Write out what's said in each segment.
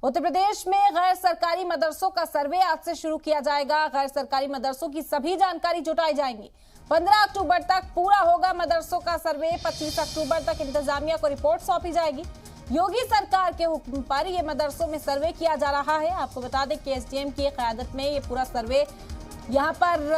उत्तर प्रदेश में गैर सरकारी मदरसों का सर्वे आज से शुरू किया जाएगा। गैर सरकारी मदरसों की सभी जानकारी जुटाई जाएंगी। 15 अक्टूबर तक पूरा होगा मदरसों का सर्वे। 25 अक्टूबर तक इंतजामिया को रिपोर्ट सौंपी जाएगी। योगी सरकार के हुक्म पर ये मदरसों में सर्वे किया जा रहा है। आपको बता दें कि एसडीएम की क़यादत में ये पूरा सर्वे यहाँ पर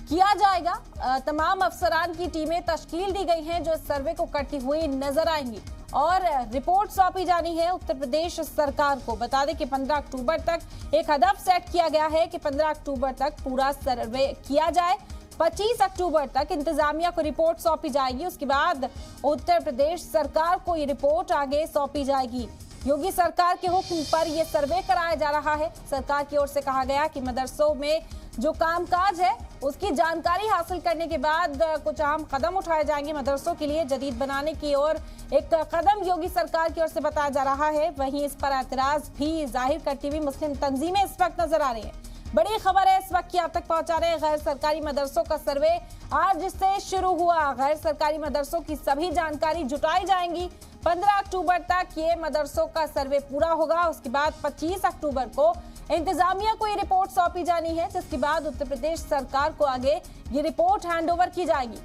किया जाएगा। तमाम अफसरान की टीमें तश्कील दी गई हैं जो इस सर्वे को करती हुई नजर आएंगी और रिपोर्ट सौंपी जानी है उत्तर प्रदेश सरकार को। बता दें कि 15 अक्टूबर तक एक हदफ सेट किया गया है कि 15 अक्टूबर तक पूरा सर्वे किया जाए। 25 अक्टूबर तक इंतजामिया को रिपोर्ट सौंपी जाएगी। उसके बाद उत्तर प्रदेश सरकार को ये रिपोर्ट आगे सौंपी जाएगी। योगी सरकार के हुक्म पर यह सर्वे कराया जा रहा है। सरकार की ओर से कहा गया कि मदरसों में जो कामकाज है उसकी जानकारी हासिल करने के बाद कुछ अहम कदम उठाए जाएंगे। मदरसों के लिए जदीद बनाने की ओर एक कदम योगी सरकार की ओर से बताया जा रहा है। वहीं इस पर एतराज भी जाहिर करती हुई मुस्लिम तंजीमें इस वक्त नजर आ रही हैं। बड़ी खबर है इस वक्त की आप तक पहुंचा रहे हैं। गैर सरकारी मदरसों का सर्वे आज से शुरू हुआ। गैर सरकारी मदरसों की सभी जानकारी जुटाई जाएंगी। 15 अक्टूबर तक ये मदरसों का सर्वे पूरा होगा। उसके बाद 25 अक्टूबर को इंतजामिया को ये रिपोर्ट सौंपी जानी है, जिसके बाद उत्तर प्रदेश सरकार को आगे ये रिपोर्ट हैंडओवर की जाएगी।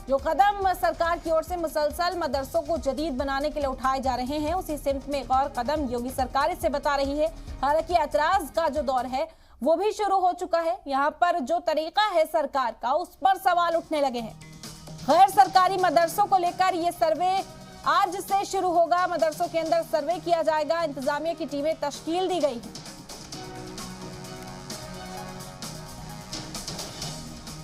जो कदम सरकार की ओर से मुसलसल मदरसों को जदीद बनाने के लिए उठाए जा रहे हैं, उसी सिमत में एक और कदम योगी सरकार इसे बता रही है। हालांकि ऐतराज का जो दौर है वो भी शुरू हो चुका है। यहाँ पर जो तरीका है सरकार का, उस पर सवाल उठने लगे हैं। गैर सरकारी मदरसों को लेकर ये सर्वे आज से शुरू होगा। मदरसों के अंदर सर्वे किया जाएगा। इंतजामिया की टीमें तश्कील दी गई है।